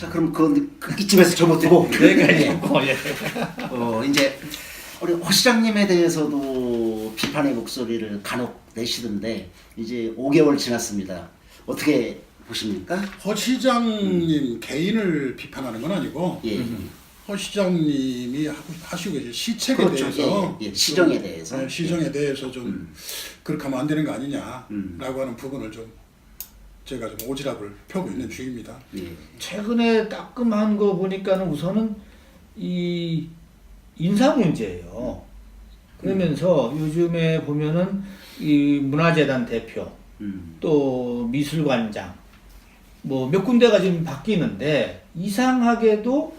자, 그럼 이쯤에서 접어두고 여기까지 했고, 예. 이제 우리 허 시장님에 대해서도 비판의 목소리를 간혹 내시던데 이제 5개월 지났습니다. 어떻게 보십니까? 허 시장님 개인을 비판하는 건 아니고 예. 허 시장님이 하시고 계신 시책에 그렇죠. 대해서 예, 예. 시정에 대해서. 네, 시정에 대해서 좀 그렇게 하면 안 되는 거 아니냐라고 하는 부분을 좀 제가 좀 오지랖을 펴고 있는 중입니다. 예. 최근에 따끔한 거 보니까는 우선은 이 인사 문제예요. 그러면서 요즘에 보면은 이 문화재단 대표, 또 미술관장, 뭐 몇 군데가 지금 바뀌는데 이상하게도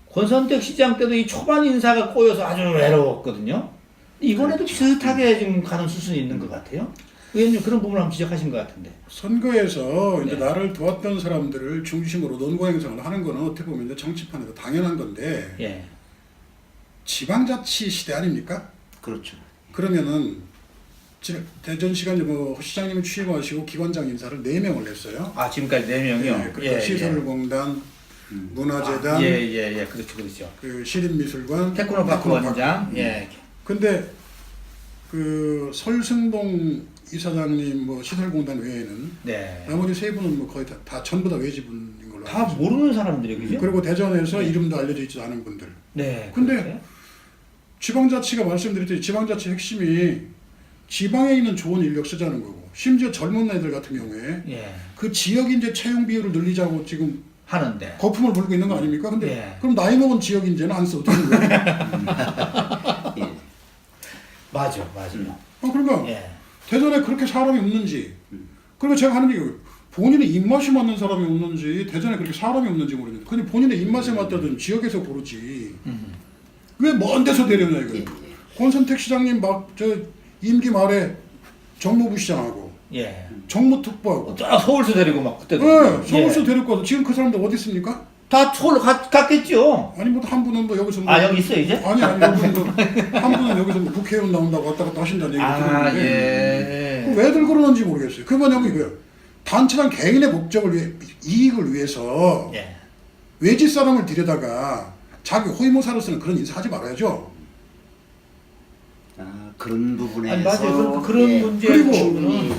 권선택 시장 때도 이 초반 인사가 꼬여서 아주 외로웠거든요. 이번에도 비슷하게 지금 가는 수순이 있는 것 같아요. 의원님 그런 부분을 한번 지적하신 것 같은데. 선거에서 이제 네. 나를 도왔던 사람들을 중심으로 논고 행사를 하는 거는 어떻게 보면 이제 정치판에서 당연한 건데 예. 지방자치 시대 아닙니까? 그렇죠. 그러면은 대전시간 허 시장님이 취임하시고 기관장 인사를 4명을 냈어요. 아 지금까지 4명이요. 네, 그러니까 시설공단, 문화재단, 예예예 그렇죠. 그 시립미술관, 테크노파크 원장. 예. 근데 그 설승동 이사장님 뭐 시설공단 외에는 네. 나머지 3분은 뭐 거의 다 전부 다 외지분인 걸로 다 알고 있어요. 모르는 사람들이 그죠? 그리고 대전에서 네. 이름도 알려져 있지 않은 분들. 네. 근데 그렇게. 지방자치가 말씀드렸듯이 지방자치 핵심이 지방에 있는 좋은 인력 쓰자는 거고 심지어 젊은 애들 같은 경우에 예. 그 지역 인재 채용 비율을 늘리자고 지금 하는데. 거품을 불고 있는 거 아닙니까? 근데 예. 그럼 나이 먹은 지역 인재는 안 써. 어떻게 되는 거예요? 예. 맞아요. 그러니까 예. 대전에 그렇게 사람이 없는지 그리고 제가 하는 얘기 본인의 입맛에 맞는 사람이 없는지 대전에 그렇게 사람이 없는지 모르겠는데 그냥 본인의 입맛에 맞다든 지역에서 고르지 왜 먼 데서 데려오냐 이거예요. 예, 예. 권선택 시장님 막 저 임기 말에 정무부 시장하고 예. 정무특보하고 저 서울서 데리고 막 그때도. 네, 서울서 예. 데리고 와서 지금 그 사람들 어디 있습니까? 다 서울로 갔겠죠. 아니 뭐 한 분은 뭐 여기서 뭐 아 여기 있어 이제? 아니 여기서 뭐한 분은 여기서 뭐 국회의원 나온다고 왔다 갔다 하신다는 얘기 아 들었는데 예. 왜들 그러는지 모르겠어요. 그 뭐냐면 이거예요. 단체랑 개인의 목적을 위해 이익을 위해서 예. 외지 사람을 들여다가 자기 호위무사로서는 그런 인사하지 말아야죠. 아, 그런 부분에서 아니 맞아요. 그런 예. 문제. 그리고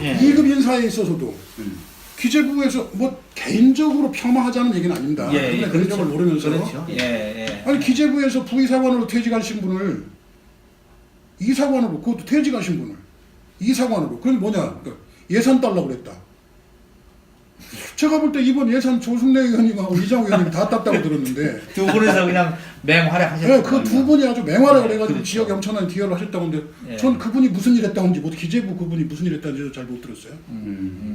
예. 2급 인사에 있어서도 음. 기재부에서 뭐 개인적으로 폄하하자는 얘기는 아닙니다. 예, 그런데 예, 그런 그렇죠. 점을 모르면서 그렇죠. 예, 예. 아니 기재부에서 부의사관으로 퇴직하신 분을 이사관으로 그것도 퇴직하신 분을 이사관으로 그건 뭐냐 그러니까 예산 달라고 그랬다. 제가 볼 때 이번 예산 조승래 의원님하고 이장우 의원님 다 땄다고 들었는데 두 분이서 그냥 맹활약하셨어요. 네, 그 두 분이 아주 맹활약을 네, 해가지고 그렇죠. 지역에 엄청난 기여를 하셨다고 하는데 예. 전 그분이 무슨 일 했다는지 뭐 기재부 그분이 무슨 일 했다는지도 잘 못 들었어요.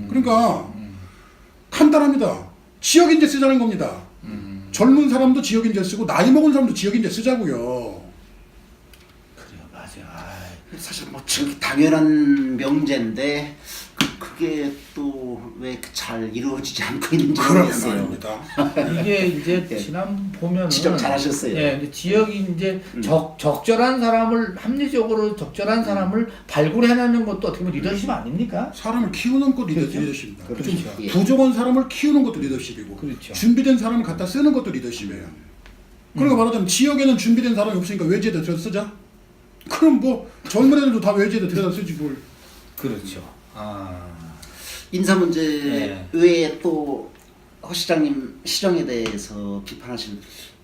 그러니까 간단합니다. 지역인재 쓰자는 겁니다. 젊은 사람도 지역인재 쓰고 나이 먹은 사람도 지역인재 쓰자고요. 그래요, 맞아요. 아이. 사실 뭐 지금 당연한 명제인데 그게 또 왜 잘 이루어지지 않고 있는지 그러면 모르겠어요. 아닙니다. 이게 이제 예. 지난 보면은 지적 잘하셨어요. 예, 근데 지역이 이제 적절한 사람을 합리적으로 적절한 사람을 발굴해내는 것도 어떻게 보면 리더십 아닙니까? 사람을 키우는 것도 그렇죠. 리더십입니다. 그렇죠. 좀 예. 부족한 사람을 키우는 것도 리더십이고 그렇죠. 준비된 사람을 갖다 쓰는 것도 리더십이에요. 그러니까 말하자면 지역에는 준비된 사람이 없으니까 외지에다 들여다 쓰자. 그럼 뭐 젊은 애들도 다 외지에다 들여다 쓰지 뭘. 그렇죠. 아. 인사 문제 예. 외에 또 허 시장님 시정에 대해서 비판하실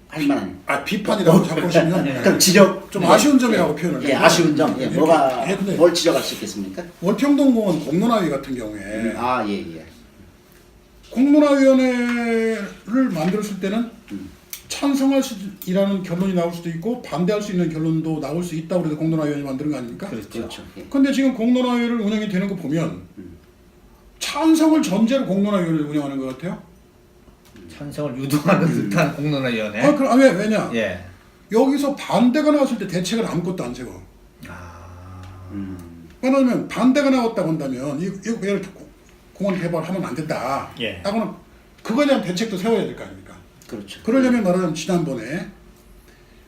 할 만한 비판이라고 자꾸 하시면 그럼 지적 좀 아쉬운 점이라고 표현을 예, 해요. 아쉬운 점. 예, 이렇게, 뭐가 근데 뭘 지적할 수 있겠습니까? 월평동공원 공론화위 같은 경우에 아, 예, 예. 공론화위원회를 만들었을 때는 찬성할 수이라는 결론이 나올 수도 있고 반대할 수 있는 결론도 나올 수 있다고 그래서 공론화위원회 만드는 거 아닙니까? 그렇죠. 예. 근데 지금 공론화위를 운영이 되는 거 보면 찬성을 전제로 공론화위원회를 운영하는 것 같아요. 찬성을 유도하는 듯한 공론화위원회. 왜냐? 예. 여기서 반대가 나왔을 때 대책을 아무것도 안 세워. 아. 왜냐하면 반대가 나왔다고 한다면 이거 왜 이렇게 공원 개발하면 안 된다. 예. 하고는 그거에 대한 대책도 세워야 될 거 아닙니까? 그렇죠. 그러려면 말하자면 지난번에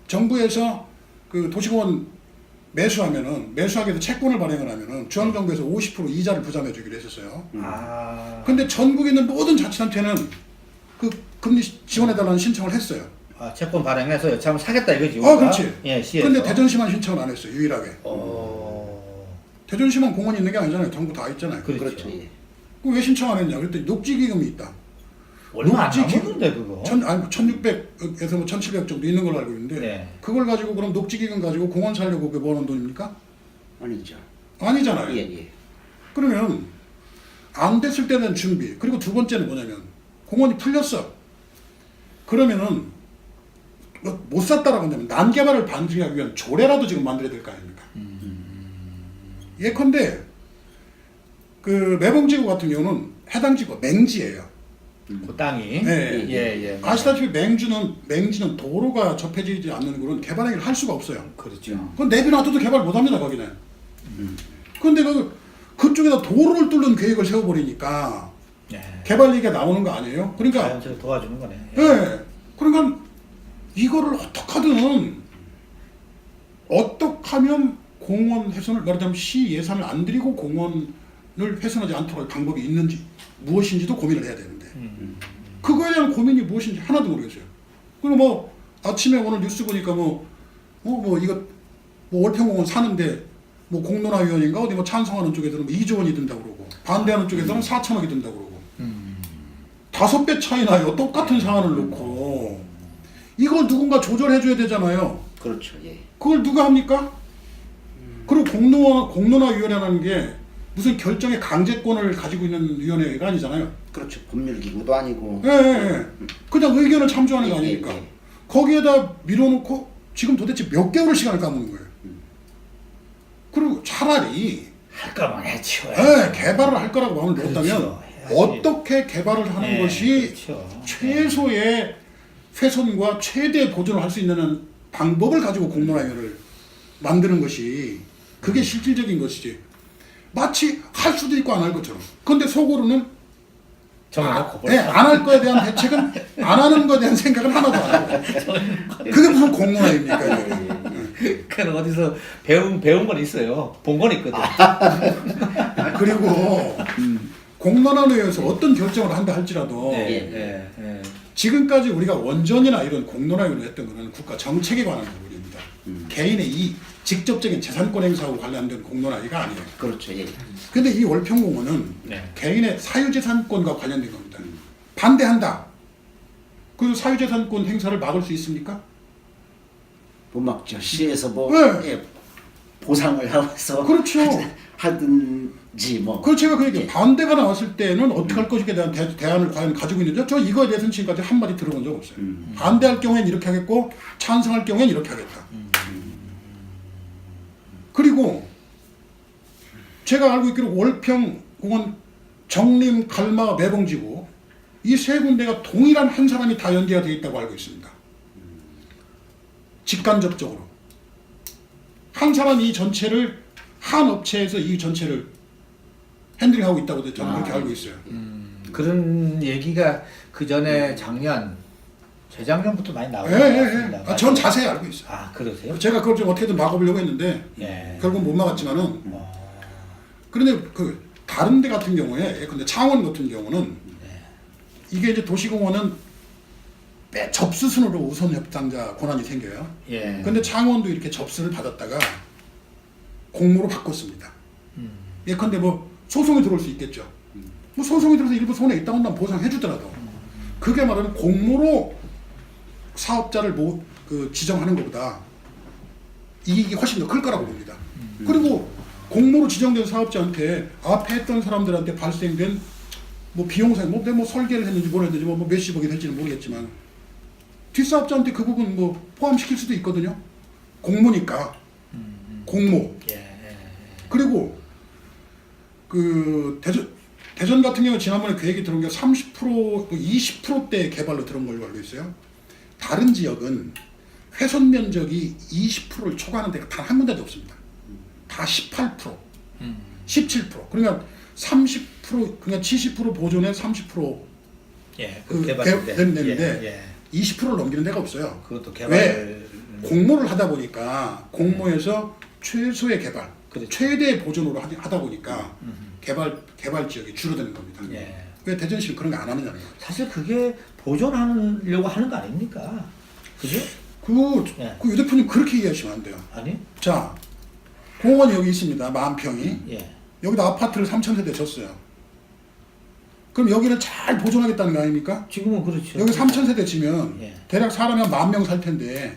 정부에서 그 도시공원 매수하기 위해서 채권을 발행을 하면은 중앙정부에서 50% 이자를 부담해 주기로 했었어요. 아. 근데 전국에 있는 모든 자치단체는 그 금리 지원해달라는 신청을 했어요. 아, 채권 발행해서 여차하면 사겠다 이거지. 그렇지. 예, 시에서. 근데 대전시만 신청을 안 했어요. 유일하게. 대전시만 공원이 있는 게 아니잖아요. 전부 다 있잖아요. 그렇죠. 그렇죠. 예. 그럼 왜 신청 안 했냐? 그랬더니 녹지기금이 있다. 얼마 안 녹지기금. 남았는데 그거. 1600에서 뭐 1700 정도 있는 걸로 알고 있는데 네. 그걸 가지고 그럼 녹지기금 가지고 공원 살려고 그게 뭐하는 돈입니까? 아니죠. 아니잖아요. 예, 예. 그러면 안 됐을 때는 준비. 그리고 두 번째는 뭐냐면 공원이 풀렸어. 그러면은 못 샀다라고 한다면 난개발을 반드시 하기 위한 조례라도 지금 만들어야 될 거 아닙니까? 예컨대 그 매봉지구 같은 경우는 해당 지구 맹지예요. 그 땅이. 네. 예. 아시다시피 맹지는 도로가 접해지지 않는 곳은 개발행위를 할 수가 없어요. 그렇죠. 그건 내비놔둬도 개발 못합니다 거기는. 그런데 그쪽에다 도로를 뚫는 계획을 세워버리니까 예. 개발 얘기가 나오는 거 아니에요? 그러니까 자연스레 도와주는 거네. 예. 그러니까 이거를 어떻게 하면 공원 훼손을 말하자면 시 예산을 안 들이고 공원을 훼손하지 않도록 할 방법이 있는지 무엇인지도 고민을 해야 되는데 그거에 대한 고민이 무엇인지 하나도 모르겠어요. 그리고 뭐 아침에 오늘 뉴스 보니까 이거 월평공원 사는데 뭐 공론화위원회인가 어디 뭐 찬성하는 쪽에서는 뭐 2조 원이 든다고 그러고 반대하는 쪽에서는 4천억이 든다고 그러고 5배 차이 나요. 똑같은 사안을 놓고 이걸 누군가 조절해줘야 되잖아요. 그렇죠. 예. 그걸 누가 합니까? 그리고 공론화위원회라는 게 무슨 결정의 강제권을 가지고 있는 위원회가 아니잖아요. 그렇죠. 법률기구도 아니고. 예. 그냥 의견을 참조하는 거 예, 아닙니까? 예, 예. 거기에다 밀어놓고 지금 도대체 몇 개월을 시간을 까먹는 거예요. 그리고 차라리 할까만 해치워. 개발을 할 거라고 마음을 먹었다면 그렇죠. 해야지. 어떻게 개발을 하는 것이 그렇죠. 최소의 훼손과 최대 보존을 할 수 있는 방법을 가지고 공론화위원회를 만드는 것이 그게 실질적인 것이지. 마치 할 수도 있고 안 할 것처럼. 그런데 속으로는 정해놓고 안 할 거에 대한 대책은 안 하는 거에 대한 생각은 하나도 안 하고. 그게 무슨 공론화입니까? 이게. 그는 어디서 배운 건 있어요. 본 건 있거든. 그리고 공론화위에서 어떤 결정을 한다 할지라도 예. 지금까지 우리가 원전이나 이런 공론화위를 했던 거는 국가 정책에 관한 부분입니다. 개인의 이 직접적인 재산권 행사하고 관련된 공론화위가 아니에요. 그렇죠. 예. 근데 이 월평공원은 네. 개인의 사유재산권과 관련된 겁니다. 반대한다. 그 사유재산권 행사를 막을 수 있습니까? 못 막죠. 시에서 뭐 네. 예, 보상을 하면서 그렇죠. 하든지 뭐. 그걸 제가 그 얘기 반대가 나왔을 때는 어떻게 할 것인가에 대한 대안을 과연 가지고 있는지 저 이거에 대해서는 지금까지 한마디 들어본 적 없어요. 반대할 경우엔 이렇게 하겠고 찬성할 경우엔 이렇게 하겠다. 그리고 제가 알고 있기로 월평공원 정림 갈마 매봉지구 이 세 군데가 동일한 한 사람이 다 연계가 되어 있다고 알고 있습니다. 직간접적으로 한 사람이 이 전체를 한 업체에서 이 전체를 핸들링하고 있다고 저는 그렇게 알고 있어요. 그런 얘기가 그 전에 재작년부터 많이 나오고 예. 전 자세히 알고 있어요. 아, 그러세요? 제가 그걸 좀 어떻게든 막아보려고 했는데 예. 결국 못 막았지만은 그런데 그 다른 데 같은 경우에 근데 창원 같은 경우는 이게 이제 도시공원은 접수순으로 우선 협상자 권한이 생겨요. 예. 근데 창원도 이렇게 접수를 받았다가 공모로 바꿨습니다. 예컨대 뭐 소송이 들어올 수 있겠죠. 뭐 소송이 들어서 일부 손해 있다고 한다면 보상해 주더라도 그게 말하는 공모로 사업자를 지정하는 것보다 이익이 훨씬 더 클 거라고 봅니다. 그리고 공모로 지정된 사업자한테 앞에 했던 사람들한테 발생된 뭐 비용상 뭐 설계를 했는지 뭘 했는지 뭐 몇십억이 될지는 모르겠지만 뒷사업자한테 그 부분 뭐 포함시킬 수도 있거든요. 공모니까 공모. 그리고 그 대전 같은 경우 지난번에 그 얘기 들은 게 30% 20%대 개발로 들은 걸로 알고 있어요. 다른 지역은 훼손 면적이 20%를 초과하는 데가 단 한 군데도 없습니다. 다 18%, 17%. 그러니까 30% 그러니까 70% 보존에 30% 됐는데 20%를 넘기는 데가 없어요. 그것도 개발. 왜? 공모를 하다 보니까 공모에서 최소의 개발, 그렇죠. 최대의 보존으로 하다 보니까 개발 지역이 줄어드는 겁니다. 예. 왜 대전시는 그런 거 안 하느냐는 거예요. 사실 그게 보존하려고 하는 거 아닙니까? 그죠? 예. 그 유 대표님 그렇게 이해하시면 안 돼요. 아니? 자, 공원이 여기 있습니다. 10,000평이. 예. 여기다 아파트를 3,000세대 졌어요. 그럼 여기를 잘 보존하겠다는 거 아닙니까? 지금은 그렇죠. 여기 3,000세대 지면 예. 대략 사람이 한 10,000명 살 텐데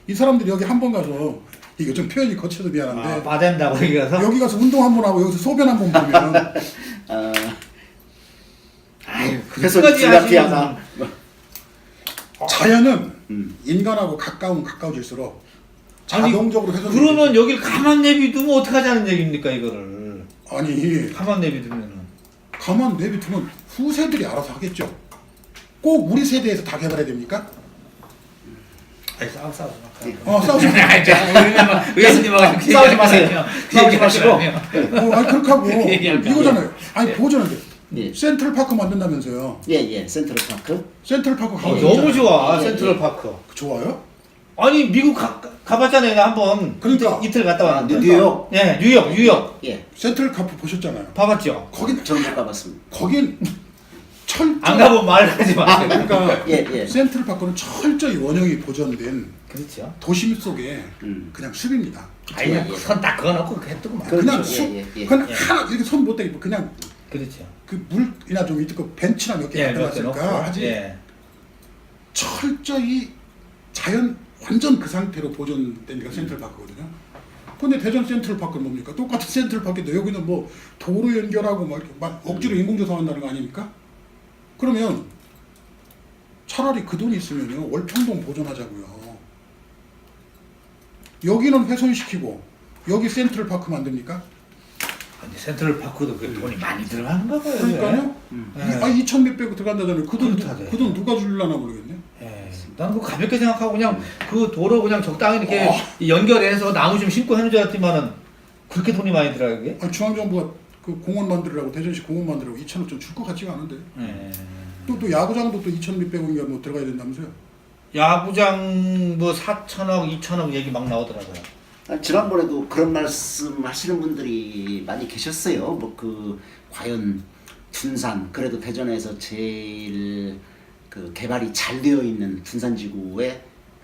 이 사람들이 여기 한 번 가서 이거 좀 표현이 거쳐서 미안한데 빠댄다고 여기 가서? 여기 가서 운동 한 번 하고 여기서 소변 한 번 보면 아유, 그래서 그까지 tilapia 자연은 인간하고 가까워질수록 아니, 자동적으로 훼손. 그러면 여길 가만 내비두면 어떡하자는 얘기입니까 이거를? 아니 가만 내비두면은. 가만 내비두면 후세들이 알아서 하겠죠. 꼭 우리 세대에서 다 개발해야 됩니까? 아니 싸우지 마. 싸우지 마. 의원님하고 싸우지 마세요. 싸우지 마시고. 아니 그렇게 하고 이거잖아요. 아니 보존한데 예. 센트럴파크 만든다면서요. 예, 센트럴파크. 센트럴파크 가고 너무 좋아 예, 예, 센트럴파크. 좋아요? 아니 미국 가봤잖아요 한번. 그러니까. 이틀 갔다 왔는데. 뉴욕. 예, 뉴욕. 예, 센트럴파크 보셨잖아요. 봐봤죠? 거긴 저는 못 가봤습니다. 거긴 철저. 안 가보면 말하지 마세요. 그러니까 예. 센트럴파크는 철저히 원형이 보존된 그렇죠. 도심 속에 그냥 숲입니다. 아니 손딱 그어놓고 했더구만. 그렇죠. 그냥 예, 숲. 예, 예. 그냥 예. 하나 이렇게 손 못 대고 그냥 그렇죠. 그 물이나 좀 있고 벤치나 몇 개 예, 몇개 놓고. 만들어놨으니까 하지. 예. 철저히 자연 완전 그 상태로 보존된 데가 센트럴파크거든요. 근데 대전 센트럴파크는 뭡니까? 똑같은 센트럴파크인데 여기는 뭐 도로 연결하고 막 이렇게 막 억지로 인공조성한다는 거 아닙니까? 그러면 차라리 그 돈이 있으면요 월평동 보존하자고요. 여기는 훼손시키고 여기 센트럴파크 만듭니까? 아니 센트럴파크도 그 돈이 많이 들어가는가 봐요. 그러니까요. 예. 2천 몇백 들어간다잖아요. 그 돈 그렇다네. 그 돈 누가 줄라나 모르겠네. 예. 나는 그거 가볍게 생각하고 그냥 그 도로 그냥 적당히 이렇게 연결해서 나무 좀 심고 하는 줄 알았지만은 그렇게 돈이 많이 들어요 그게? 아니, 중앙정부가 그 공원 만들으라고 대전시 공원 만들라고 2천억 좀 줄 것 같지가 않은데. 예. 또 야구장도 또 2천 몇백억인가 뭐 들어가야 된다면서요? 야구장 뭐 4천억, 2천억 얘기 막 나오더라고요. 지난번에도 그런 말씀 하시는 분들이 많이 계셨어요. 뭐 그 과연 둔산 그래도 대전에서 제일 그 개발이 잘 되어 있는 둔산지구에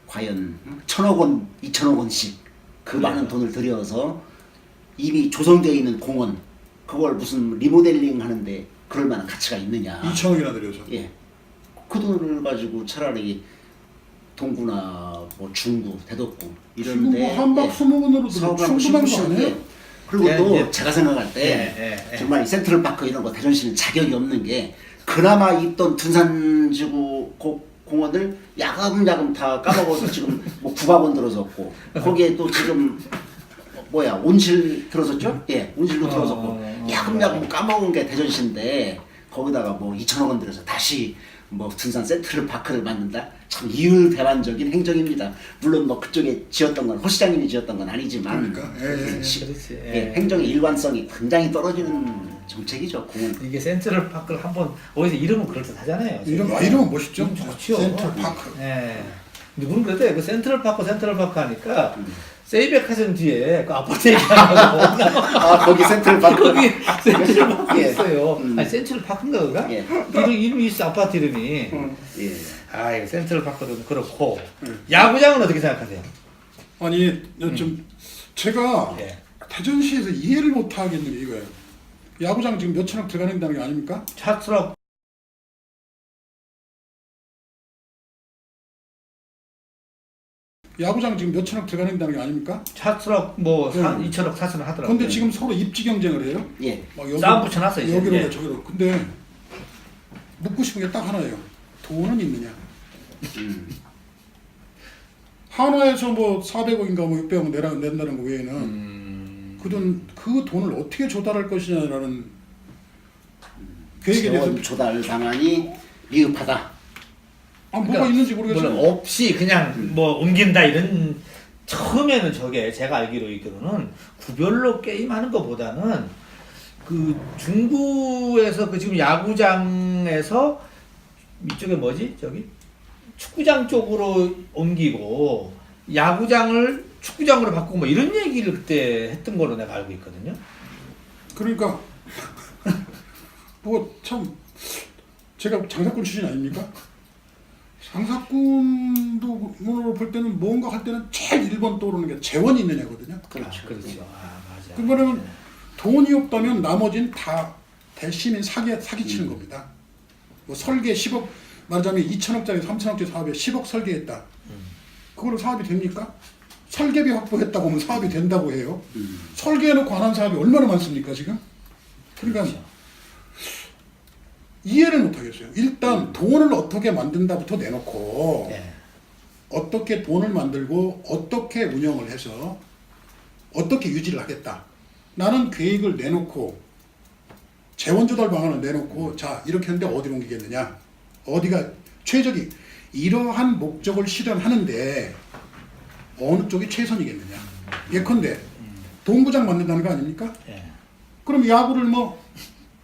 과연 1,000억 원, 2,000억 원씩 그 많은 돈을 들여서 이미 조성되어 있는 공원 그걸 무슨 리모델링 하는데 그럴 만한 가치가 있느냐. 2천억이나 들여서. 예. 그 돈을 가지고 차라리 동구나 뭐 중구, 대덕구 지금 이런데 뭐 한박 스무분으로도 사업을 충분한 거 심으시는 아니에요? 게 그리고 예, 또 예. 제가 생각할 때 예. 정말 이 센트럴파크 이런 거 대전시는 자격이 없는 게 그나마 있던 둔산지구 공원을 야금야금 다 까먹어서 지금 뭐 국악원 들어섰고 거기에 또 지금 뭐야 온실 들어섰죠? 예, 온실도 들어섰고 야금야금 까먹은 게 대전시인데 거기다가 뭐 2천억 원 들여서 다시 뭐 둔산 센트럴파크를 만든다? 참 이율배반적인 행정입니다. 물론 뭐 그쪽에 지었던 건 허시장님이 지었던 건 아니지만 그러니까, 예. 그렇지. 예, 행정의 일관성이 굉장히 떨어지는 정책이죠. 공원. 이게 센트럴파크를 한번 어디서 이름은 그럴듯하잖아요. 이름은 멋있죠? 좋죠. 센트럴파크. 예. 근데 우리는 그랬대. 그 센트럴파크 하니까 세이백화점 뒤에 그 아파트 얘기하고 아 거기 센트럴파크. 거기 센트럴파크 예. 있어요. 아니 센트럴파크인가 그가? 예. 이름이 있어 아파트 이름이. 예. 아 이거 센트럴파크도 그렇고 야구장은 어떻게 생각하세요? 아니 좀 제가 예. 대전시에서 이해를 못 하겠는 게 이거예요. 야구장 지금 몇 천억 들어가는다는 게 아닙니까? 차트럭 야구장 지금 몇 천억 들어가는다는 게 아닙니까? 차트럭 뭐 네. 2천억 사서는 하더라고요. 근데 지금 서로 입지 경쟁을 해요. 예. 막 여기, 싸움 붙여놨어요, 이제. 여기로 예. 저기로. 근데 묻고 싶은 게 딱 하나예요. 돈은 있느냐? 한화에서 뭐 400억인가 뭐 600억 낸다는 거 외에는 그 돈을 어떻게 조달할 것이냐라는 계획에 대해서 재원 조달 방안이 미흡하다. 뭐가 있는지 모르겠어요. 물론 없이 그냥 뭐 옮긴다 이런 처음에는 저게 제가 알기로 있기로는 구별로 게임하는 것보다는 그 중구에서 그 지금 야구장에서 이쪽에 뭐지 저기 축구장 쪽으로 옮기고 야구장을 축구장으로 바꾸고 뭐 이런 얘기를 그때 했던 걸로 내가 알고 있거든요. 그러니까 뭐 참 제가 장사꾼 출신 아닙니까? 상사꾼으로 볼 때는 뭔가 할 때는 제일 1번 떠오르는 게 재원이 있느냐거든요. 그렇죠. 그렇죠. 아, 맞아. 그거는 돈이 없다면 나머지는 다 대시민 사기치는 겁니다. 뭐 설계 10억 말하자면 2천억짜리 3천억짜리 사업에 10억 설계했다. 그걸로 사업이 됩니까? 설계비 확보했다고 하면 사업이 된다고 해요. 설계해놓고 안 한 사업이 얼마나 많습니까 지금? 그러니까 그렇죠. 이해를 못하겠어요. 일단 돈을 어떻게 만든다부터 내놓고 예. 어떻게 돈을 만들고 어떻게 운영을 해서 어떻게 유지를 하겠다. 나는 계획을 내놓고 재원 조달 방안을 내놓고 자 이렇게 했는데 어디로 옮기겠느냐. 어디가 최적이 이러한 목적을 실현하는데 어느 쪽이 최선이겠느냐. 예컨대 동부장 만든다는 거 아닙니까? 예. 그럼 야구를 뭐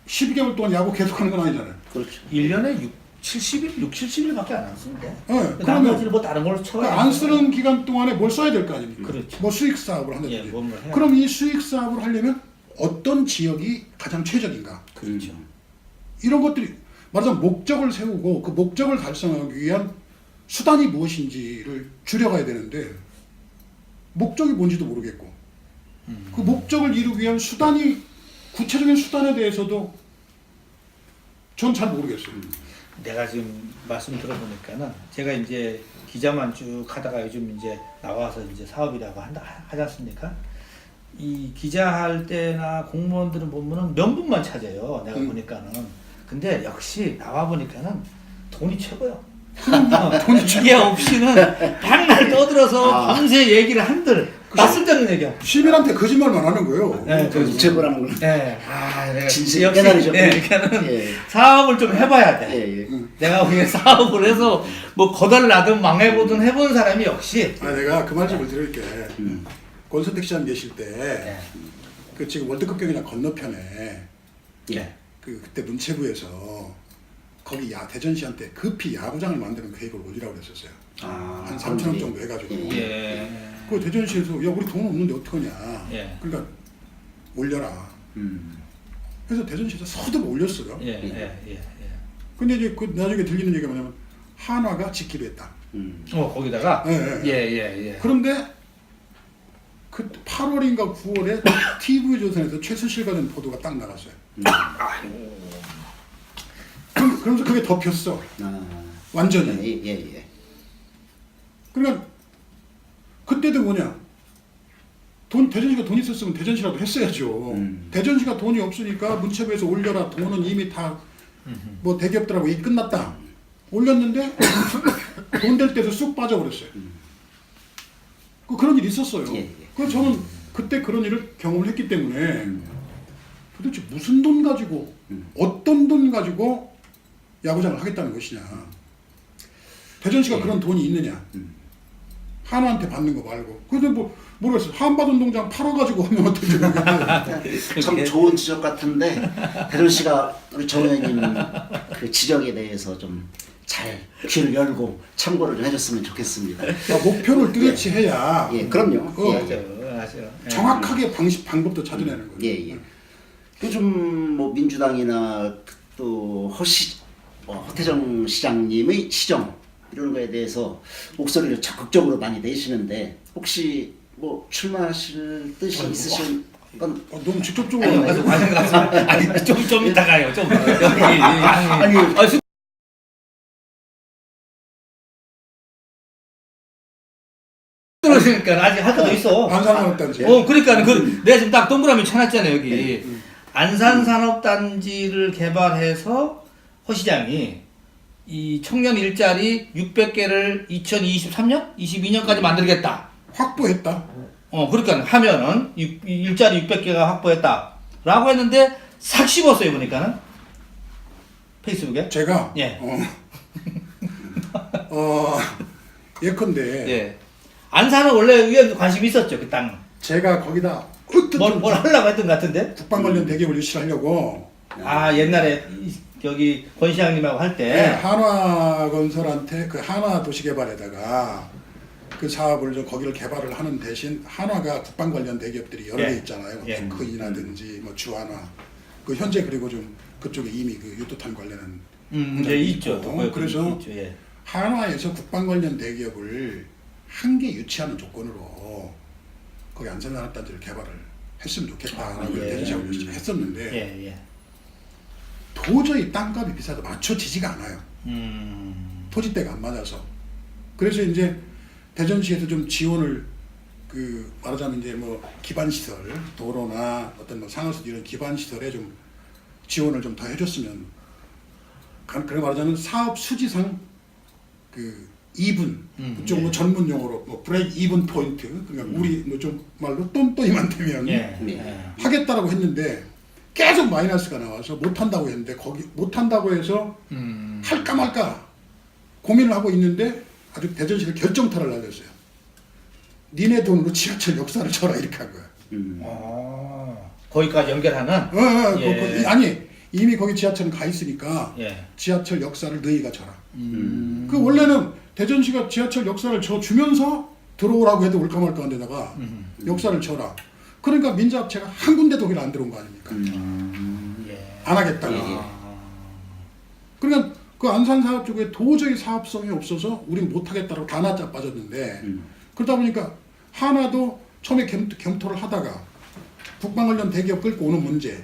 12개월 동안 야구 계속하는 건 아니잖아요. 그렇죠. 1년에 70일, 70일밖에 안 남습니다. 그러면 나머지를 뭐 다른 걸로 쳐야 안 쓰는 기간 동안에 뭘 써야 될 거 아닙니까? 그렇죠. 뭐 수익 사업을 한다든지. 예, 뭔가 해야 그럼 이 수익 사업을 하려면 어떤 지역이 가장 최적인가? 그렇죠. 이런 것들이 말하자면 목적을 세우고 그 목적을 달성하기 위한 수단이 무엇인지를 줄여가야 되는데 목적이 뭔지도 모르겠고 그 목적을 이루기 위한 수단이 구체적인 수단에 대해서도 전 잘 모르겠어요. 내가 지금 말씀 들어보니까는 제가 이제 기자만 쭉 하다가 요즘 이제 나와서 이제 사업이라고 하지 않습니까? 이 기자할 때나 공무원들은 보면은 명분만 찾아요. 내가 보니까는. 근데 역시 나와 보니까는 돈이 최고요. 돈이 이게 없이는 방날 떠들어서 아. 밤새 얘기를 한들 낯설다는 얘기야. 시민한테 거짓말만 하는 거예요. 네, 그 우체부라는 걸. 네, 아, 내가 진실 역시 깨달으죠. 그러니까는 예. 사업을 좀 해봐야 돼. 예, 예. 내가 보기에 사업을 해서 뭐 거덜 나든 망해보든 해본 사람이 역시 내가 그 말씀을 드릴게. 권선택 시장 계실 때 네. 그 지금 월드컵 경기장 건너편에 예. 그때 문체부에서 거기 대전시한테 급히 야구장을 만드는 계획을 올리라고 그랬었어요. 한 3천억 정도 해가지고. 예. 그 대전시에서 야 우리 돈 없는데 어떡하냐. 예. 그러니까 올려라. 그래서 대전시에서 서둘러 올렸어요. 예. 예. 예. 근데 이제 그 나중에 들리는 얘기가 뭐냐면 한화가 짓기로 했다. 거기다가 예, 예. 예. 예. 그런데 그 8월인가 9월에 TV조선에서 최순실과 된 보도가 딱 나갔어요. 그러면서 그게 덮였어. 완전히. 예. 그러니까 그때도 뭐냐. 대전시가 돈 있었으면 대전시라도 했어야죠. 대전시가 돈이 없으니까 문체부에서 올려라. 돈은 이미 다 뭐 대기업들하고 이 끝났다. 올렸는데 돈 될 때도 쑥 빠져버렸어요. 그런 일이 있었어요. 예. 그래서 저는 그때 그런 일을 경험을 했기 때문에 도대체 무슨 돈 가지고 어떤 돈 가지고 야구장을 하겠다는 것이냐. 대전시가 그런 돈이 있느냐. 한화한테 받는 거 말고. 근데 모르겠어요. 한밭운동장 팔아가지고 하면 어떨지 모르겠는데. 참 좋은 지적 같은데 대전시가 우리 정 의원님 그 지적에 대해서 좀 잘 귀를 열고 참고를 좀 해줬으면 좋겠습니다. 목표를 뚜렷이 해야 예, 그럼요. 맞아요. 정확하게 방법도 찾아내는 거예요. 예. 요즘 뭐 민주당이나 또 허태정 시장님의 시정 이런 거에 대해서 목소리를 적극적으로 많이 내시는데 혹시 뭐 출마하실 뜻이 있으신 건 너무 직접적으로 아니 좀 이따가요. 좀 여기 아니 그러니까 아직 할 것도 있어. 안산산업단지. 그러니까 내가 지금 딱 동그라미 쳐놨잖아요 여기. 안산산업단지를 개발해서 허 시장이 이 청년 일자리 600개를 2023년, 22년까지 만들겠다. 확보했다. 그러니까 하면은 일자리 600개가 확보했다라고 했는데 싹 씹었어요 보니까는 페이스북에. 제가 예. 예컨대 예. 안산은 원래 의원 관심 있었죠 그 땅. 제가 거기다 뭘 하려고 했던 것 같은데. 국방 관련 대기업을 유치하려고 옛날에 여기 권 시장님하고 할 때. 한화건설한테 그 한화도시개발에다가 그 사업을 거기를 개발을 하는 대신 한화가 국방 관련 대기업들이 여러 개 있잖아요. 테크인이라든지 뭐 주한화. 그 현재 그리고 좀 그쪽에 이미 그 유도탄 관련한 네, 있죠. 그래서 있죠, 예. 한화에서 국방 관련 대기업을 한 개 유치하는 조건으로 거기 안산산업단지를 개발을 했으면 좋겠다라고 예. 대전시하고 열심히 했었는데 예, 예. 도저히 땅값이 비싸도 맞춰지지가 않아요. 토지대가 안 맞아서. 그래서 이제 대전시에서 좀 지원을 그 말하자면 이제 뭐 기반 시설, 도로나 어떤 뭐 상하수도 이런 기반 시설에 좀 지원을 좀 더 해줬으면. 그렇게 말하자면 사업 수지상 그 2분 그쪽 뭐 전문 용어로 뭐 브레이크 이븐 포인트 그러니까 우리 뭐 좀 말로 똔똔이만 되면 예. 네. 예. 하겠다라고 했는데 계속 마이너스가 나와서 못한다고 했는데 거기 못한다고 해서 할까 말까 고민을 하고 있는데 아주 대전시가 결정타를 날렸어요. 니네 돈으로 지하철 역사를 쳐라 이렇게 한 거야. 거기까지 연결하는. 예. 아니 이미 거기 지하철은 가 있으니까 예. 지하철 역사를 너희가 져라. 그 원래는 대전시가 지하철 역사를 져 주면서 들어오라고 해도 올까 말까 한 데다가 역사를 쳐라. 그러니까 민자업체가 한 군데도 거기를 안 들어온 거 아닙니까? 예. 안 하겠다고. 그러니까 그 안산 사업 쪽에 도저히 사업성이 없어서 우린 못 하겠다고 다 놨다 빠졌는데 그러다 보니까 하나도 처음에 겸토를 하다가 국방 관련 대기업 끌고 오는 문제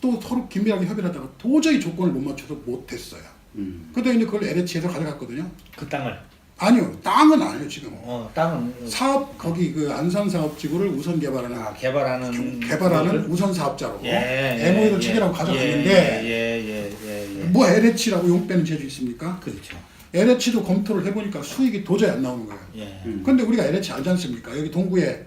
또 서로 긴밀하게 협의를 하다가 도저히 조건을 못 맞춰서 못 했어요. 그때 이제 그걸 LH에서 가져갔거든요. 그 땅을. 아니요, 땅은 아니에요 지금. 땅은. 사업 거기 그 안산 사업지구를 우선 개발하는 개발하는 우선 사업자로 예, MOU를 예, 체결하고 가져갔는데 예. 뭐 LH라고 용 빼는 재주 있습니까? 그렇죠. LH도 검토를 해보니까 수익이 도저히 안 나오는 거예요. 예. 근데 우리가 LH 알지 않습니까? 여기 동구에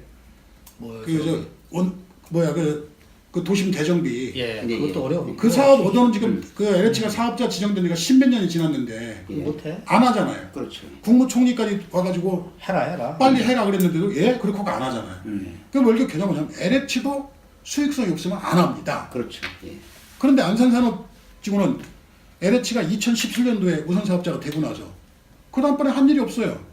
그 도심 대정비 예. 예, 그것도 예. 어려워. 그 사업 얻어는 지금 그 LH가 사업자 지정된 지가 10몇 년이 지났는데 못해. 안 하잖아요. 그렇죠. 국무총리까지 와가지고 해라. 빨리 해라 그랬는데도 그렇게 안 하잖아요. 그럼 뭘 이렇게 뭐냐면 LH도 수익성이 없으면 안 합니다. 그렇죠. 예. 그런데 안산산업지구는 LH가 2017년도에 우선 사업자가 되고 나서 그 다음번에 한 일이 없어요.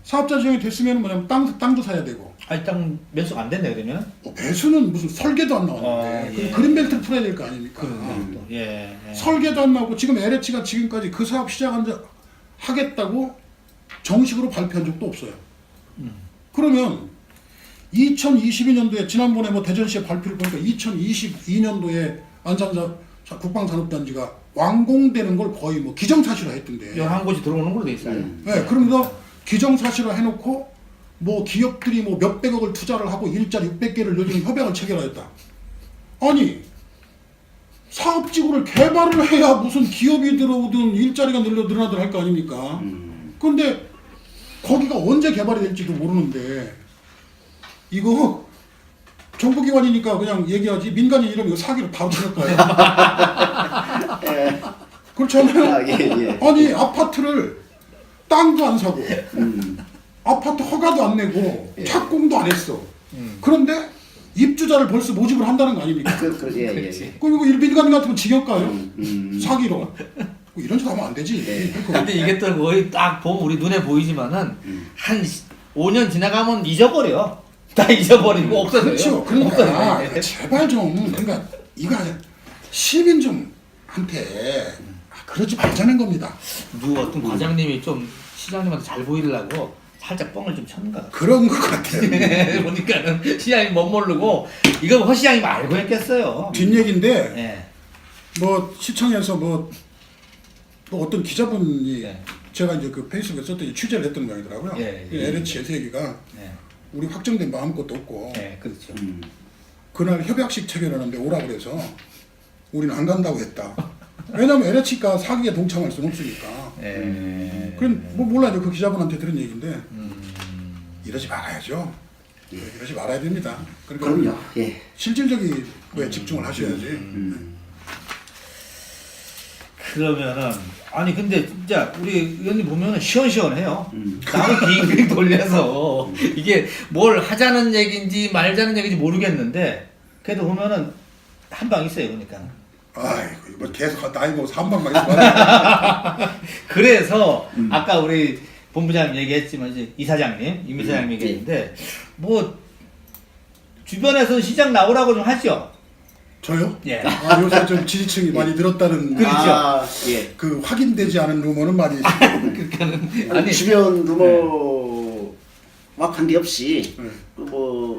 사업자 지정이 됐으면 뭐냐면 땅도 사야 되고 땅 매수가 안 됐네 그러면. 매수는 무슨 설계도 안 나왔는데 예. 그럼 그린벨트를 풀어야 될 거 아닙니까? 예. 설계도 안 나오고 지금 LH가 지금까지 그 사업 하겠다고 정식으로 발표한 적도 없어요. 그러면 2022년도에 지난번에 뭐 대전시에 발표를 보니까 2022년도에 안산사 국방산업단지가 완공되는 걸 거의 뭐 기정사실화 했던데. 11곳이 들어오는 걸로 돼 있어요. 네, 그러면서 기정사실화 해놓고 뭐 기업들이 뭐 몇백억을 투자를 하고 일자리 600개를 늘리는 협약을 체결하였다. 아니 사업지구를 개발을 해야 무슨 기업이 들어오든 일자리가 늘어나든 할 거 아닙니까? 그런데 거기가 언제 개발이 될지도 모르는데 이거 정부기관이니까 그냥 얘기하지 민간인 이러면 이거 사기로 바로 칠 거예요. 그렇잖아요. 예. 아니 아파트를 땅도 안 사고 아파트 허가도 안 내고 착공도 안 했어. 그런데 입주자를 벌써 모집을 한다는 거 아닙니까? 예. 그리고 민간 같으면 징역가요? 사기로. 뭐 이런 짓 하면 안 되지. 근데 이게 또 거의 딱 보면 우리 눈에 보이지만은 한 5년 지나가면 잊어버려. 다 잊어버리고 없어져요. 그렇죠. 그러니까 제발 좀 그러니까 이거 시민 좀 한테 그러지 말자는 겁니다. 누구 어떤 과장님이 좀 시장님한테 잘 보이려고 살짝 뻥을 좀 쳤는 것 같아요. 그런 것 같아요. 보니까는 시장이 못 모르고 이거 허시장이 알고 했겠어요. 뒷얘기인데 예. 뭐 시청에서 뭐 어떤 기자분이 예. 제가 이제 그 페이스북에 썼더니 취재를 했던 모양이더라고요. 예. LH 에세기가 예. 우리 확정된 거 아무것도 없고 예, 그렇죠. 그날 협약식 체결하는데 오라 그래서 우리는 안 간다고 했다. 왜냐면 LH가 사기에 동참할 수는 없으니까. 예. 그럼 뭐 몰라요. 그 기자분한테 들은 얘기인데 이러지 말아야죠. 이러지 말아야 됩니다. 그러니까 그럼요. 예. 실질적인 거에 집중을 하셔야지. 그러면은 아니 근데 진짜 우리 의원님 보면은 시원시원해요. 나무 빙빙 돌려서 이게 뭘 하자는 얘기인지 말자는 얘기인지 모르겠는데 그래도 보면은 한 방 있어요 그러니까. 아이고 뭐 계속 나이 먹어서 한 방만 있어. 그래서 아까 우리 본부장님 얘기했지만 이제 이사장님, 임 이사장님 얘기했는데 뭐 주변에서 시장 나오라고 좀 하죠. 저요? 예. 아, 요새 좀 지지층이 많이 늘었다는 그렇죠. 아, 예. 그 확인되지 않은 루머는 많이 그러니까는 아니 주변 루머와 관계없이 네.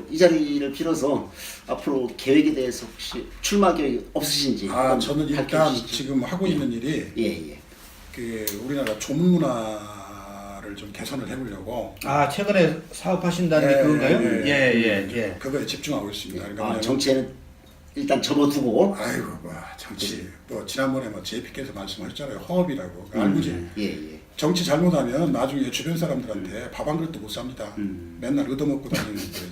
이 자리를 빌어서 앞으로 계획에 대해서 혹시 출마 계획 없으신지 아, 저는 일단 밝혀 주시죠. 지금 하고 있는 일이 예. 그 우리나라 조문 문화를 좀 개선을 해보려고 아 최근에 사업하신다는 게 그건가요? 예. 그거에 집중하고 있습니다. 그러니까 아, 뭐냐면 정치에는 일단 접어두고 아이고 뭐 정치 뭐 지난번에 뭐 JP께서 말씀하셨잖아요. 허업이라고 알고지. 예. 정치 잘못하면 나중에 주변 사람들한테 밥 한 그릇도 못 삽니다. 맨날 얻어먹고 다니는 거지.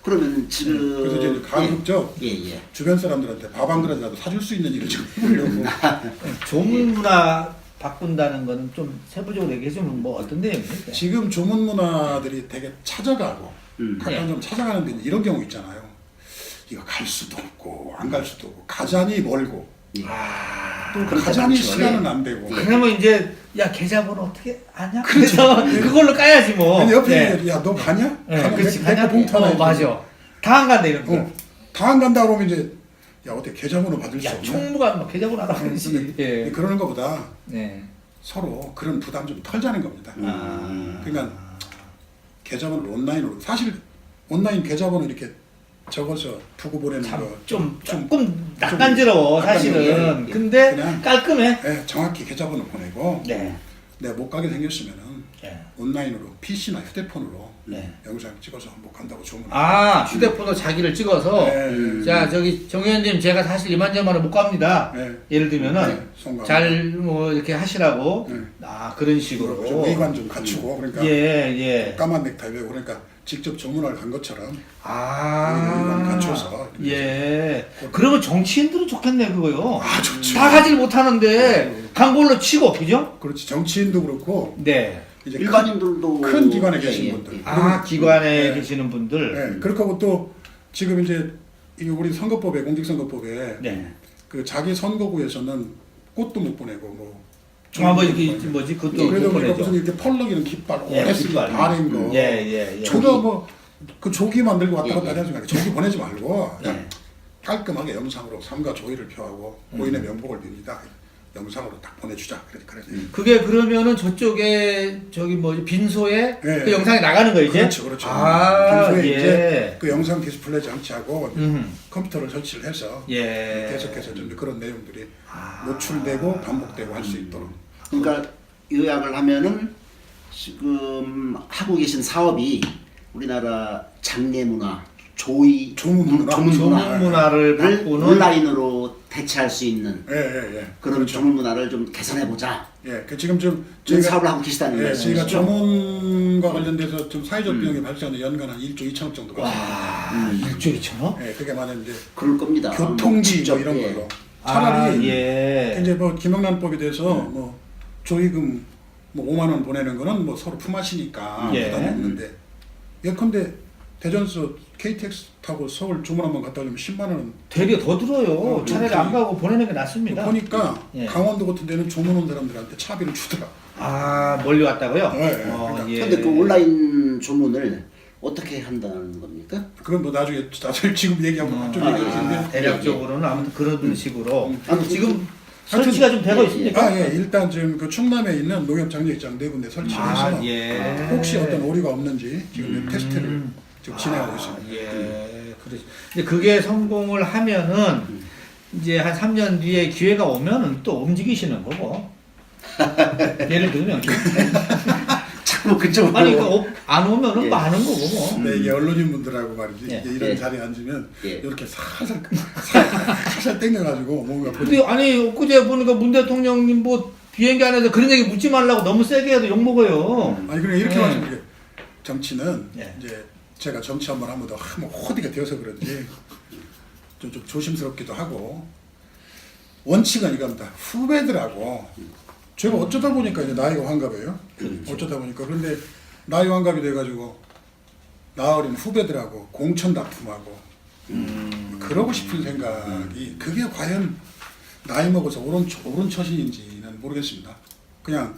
그러면 지금 그래서 이제 가급적 예. 주변 사람들한테 밥 한 그릇이라도 사줄 수 있는 일을 지금 해보려고. 조문 문화 바꾼다는 건 좀 세부적으로 얘기해주면 뭐 어떤 내용입니까? 지금 조문 문화들이 되게 찾아가고 약간 좀 찾아가는데 이런 경우 있잖아요. 이거 갈 수도 없고 안 갈 수도 없고 가자니 멀고 또 그렇죠. 가자니 그렇죠. 시간은 안 되고. 그러면 이제 야 계좌번호 어떻게 아냐? 그래서 그걸로 까야지 뭐. 아니 옆에 네. 야 너 가냐? 네, 가면 그렇지 내거 가냐? 봉투 하나 맞아. 다 안 간다 이런 거. 다 안 간다 그러면 이제 야 어떻게 계좌번호 받을 수 야 없냐? 총무가 막 계좌번호 하라 그러지. 예. 그러는 것보다 네. 서로 그런 부담 좀 털자는 겁니다. 아. 그러니까 계좌번호를 온라인으로 사실 온라인 계좌번호 이렇게 적어서 두고 보내는 거 좀 조금 낯간지러워 사실은. 예. 근데 그냥 깔끔해. 네, 정확히 계좌번호 보내고 네. 내가 못 가게 생겼으면은 예. 온라인으로 PC나 휴대폰으로 네. 영상 찍어서 못 간다고 주문. 아 휴대폰으로 자기를 찍어서 네. 자 저기 정 의원님 제가 사실 이만저만을 못 갑니다. 네. 예를 들면은 네, 송강. 잘 뭐 이렇게 하시라고 네. 아 그런 식으로 좀 의관 좀 갖추고 그러니까 예. 까만 넥타이 메고 그러니까 직접 주문을 간 것처럼 의관 아 갖춰서 예. 그러면 정치인들은 좋겠네 그거요. 아 좋죠. 다 가지를 못하는데 광고로 치고 그죠? 그렇지 정치인도 그렇고 네. 이제 일반인들도 큰 기관에 계신 분들. 아 기관에 네. 계시는 분들. 네, 그렇게 하고 또 지금 이제 이 우리 선거법에 공직선거법에 네. 그 자기 선거구에서는 꽃도 못 보내고 뭐 뭐 이렇게 뭐지 그것도 그래도 못 뭐 보내죠. 무슨 이렇게 펄럭이는 깃발 예, 오래 깃발. 바른 거 예. 저도 뭐그 조기 만들고 왔다 갔다 예. 해야지 말고 조기 보내지 말고 그냥 네. 깔끔하게 영상으로 삼가 조의를 표하고 고인의 명복을 빕니다. 영상으로 딱 보내주자. 그래. 그게 그러면은 저쪽에 저기 뭐 빈소에 예. 그 영상이 나가는 거 이제? 그렇죠. 아, 빈소에 예. 이제 그 영상 디스플레이 장치하고 음. 컴퓨터를 설치를 해서 예. 계속해서 좀 그런 내용들이 아. 노출되고 반복되고 할 수 있도록. 그러니까 요약을 하면은 지금 하고 계신 사업이 우리나라 장례 문화, 조문 문화. 조문 문화를 를 바꾸는 온라인으로 대체할 수 있는 예. 그런 그렇죠. 조문 문화를 좀 개선해 보자. 예. 그 지금 좀 그런 사업을 하고 계시다는 저희가 말씀이시죠? 조문과 관련돼서 좀 사회적 비용이 발생하는 연간 한 1조 2천억 정도 발생합니다. 1조 2천억? 예. 그게 만약 이제 그럴 겁니다. 교통비 직접, 뭐 이런 예. 걸로 차라리 예. 이제 뭐 김영란법에 대해서 뭐 조의금 뭐 5만 원 보내는 거는 뭐 서로 품앗이니까 예. 부담이 없는데 예컨대 대전서 KTX 타고 서울 주문 한번 갔다 오면 10만 원은 되려 더 들어요. 차라리 그렇지. 안 가고 보내는 게 낫습니다. 보니까 예. 강원도 같은 데는 주문 온 사람들한테 차비를 주더라. 아 멀리 왔다고요? 네, 그러니까. 예. 근데 그 온라인 조문을 어떻게 한다는 겁니까? 그건 뭐 나중에 지금 얘기하면 좀 얘기할 수 있는데 대략적으로는 아무튼 그런 식으로 아무튼 지금 하여튼 설치가 좀 되고 있습니까? 예, 일단 지금 그 충남에 있는 농협 장례식장 네 군데 설치해서 예. 혹시 어떤 오류가 없는지 지금 테스트를 지금 진행하고 있습니다. 예, 그렇죠. 근데 그게 성공을 하면은 이제 한 3년 뒤에 기회가 오면은 또 움직이시는 거고. 예를 들면 자꾸 그쪽으로. 아니 안 오면은 예. 많은 거고 뭐. 근데 이게 언론인분들하고 말이지 예. 이게 이런 예. 자리에 앉으면 예. 이렇게 살살 땡겨가지고 뭔가 근데 아니 엊그제 보니까 문 대통령님 뭐 비행기 안에서 그런 얘기 묻지 말라고 너무 세게 해도 욕 먹어요. 아니 그냥 이렇게 예. 말씀드게 정치는 예. 이제 제가 정치 한번 하면도 한번 호디가 되어서 그런지 좀 조심스럽기도 하고 원칙은 이겁니다. 후배들하고 제가 어쩌다 보니까 이제 나이가 환갑이에요. 어쩌다 보니까 그런데 나이 환갑이 돼가지고 나 어린 후배들하고 공천 다툼하고 그러고 싶은 생각이 그게 과연 나이 먹어서 옳은 처신인지는 모르겠습니다. 그냥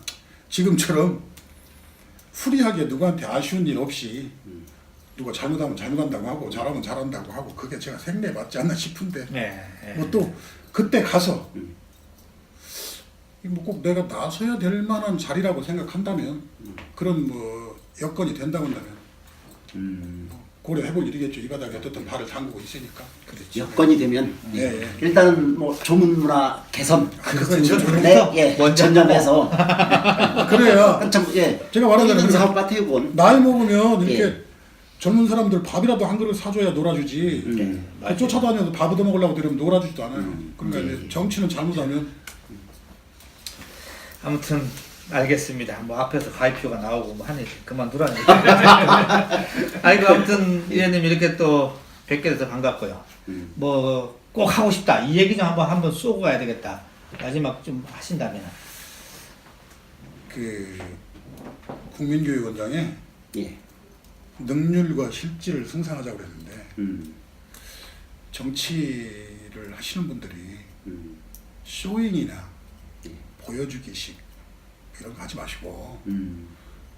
지금처럼 후리하게 누구한테 아쉬운 일 없이 누가 잘못하면 잘못한다고 하고 잘하면 잘한다고 하고 그게 제가 생리에 맞지 않나 싶은데 네. 뭐 또 그때 가서 뭐 꼭 내가 나서야 될 만한 자리라고 생각한다면 그런 뭐 여건이 된다고 한다면 고려해볼 일이겠죠. 이 바닥에 어떻든 발을 담그고 있으니까. 그렇죠. 여건이 되면 예, 예. 일단은 뭐 조문문화 개선 그건 네, 예, 먼저 전념해서 그래야 한참 예 제가 말하자면 이런 사업 같아요, 그건. 나이 먹으면 이렇게 예. 젊은 사람들 밥이라도 한 그릇 사줘야 놀아주지. 맞아요. 쫓아다녀도 밥 얻어먹으려고 들으면 놀아주지도 않아요. 그러니까 이제 정치는 잘못하면 아무튼 알겠습니다. 뭐 앞에서 가입표가 나오고 뭐 하니 그만두라니. 아이고 아무튼 의원님 이렇게 또 뵙게 돼서 반갑고요. 뭐 꼭 하고 싶다 이 얘기 좀 한번 쏘고 가야 되겠다. 마지막 좀 하신다면. 그 국민교육원장에 예. 능률과 실질을 승산하자고 그랬는데 음. 정치를 하시는 분들이 음. 쇼잉이나 예. 보여주기식 이런 거 하지 마시고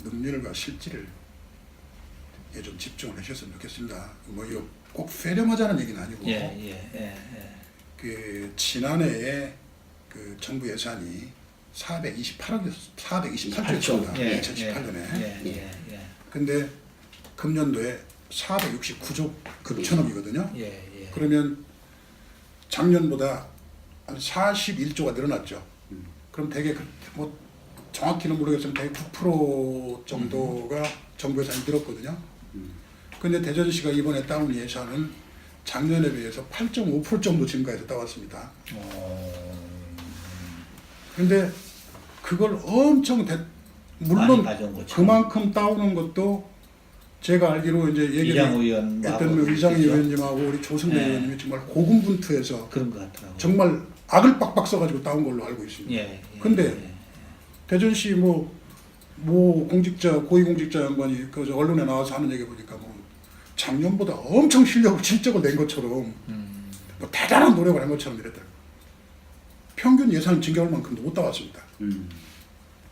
능률과 실질을 좀 집중을 하셨으면 좋겠습니다. 뭐 이거 꼭 폐렴하자는 얘기는 아니고 예. 그 지난해에 그 정부 예산이 428억이었 428조였습니다. 예. 2018년에. 예. 근데 금년도에 469조 9천억이거든요. 예. 그러면 작년보다 한 41조가 늘어났죠. 그럼 대개 뭐 정확히는 모르겠지만 대개 9% 정도가 정부 예산이 늘었거든요. 근데 대전시가 이번에 따온 예산은 작년에 비해서 8.5% 정도 증가해서 따왔습니다. 근데 그걸 엄청 물론 많이 가져온 거죠. 그만큼 따오는 것도 제가 알기로 이제 이장 의원 했던 이장 의원님하고 우리 조승래 네. 의원님이 정말 고군분투해서 그런 것 같더라고요. 정말 악을 빡빡 써가지고 따온 걸로 알고 있습니다. 예. 근데 대전시 모 공직자 고위공직자 양반이 그 언론에 나와서 하는 얘기 보니까 뭐 작년보다 엄청 실적을 낸 것처럼 뭐 대단한 노력을 한 것처럼 이랬다. 평균 예산 증가할 만큼도 못 따왔습니다.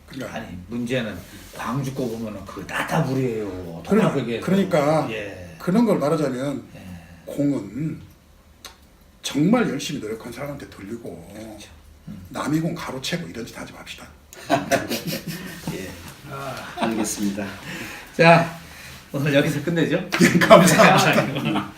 그러니까 아니 문제는 광주 거 보면은 그거 따다불이에요. 그러니까 예. 그런 걸 말하자면 공은 정말 열심히 노력한 사람한테 돌리고 그렇죠. 남의 공 가로채고 이런 짓 하지 맙시다. 예. 알겠습니다. 자 오늘 여기서 끝내죠. 감사합니다.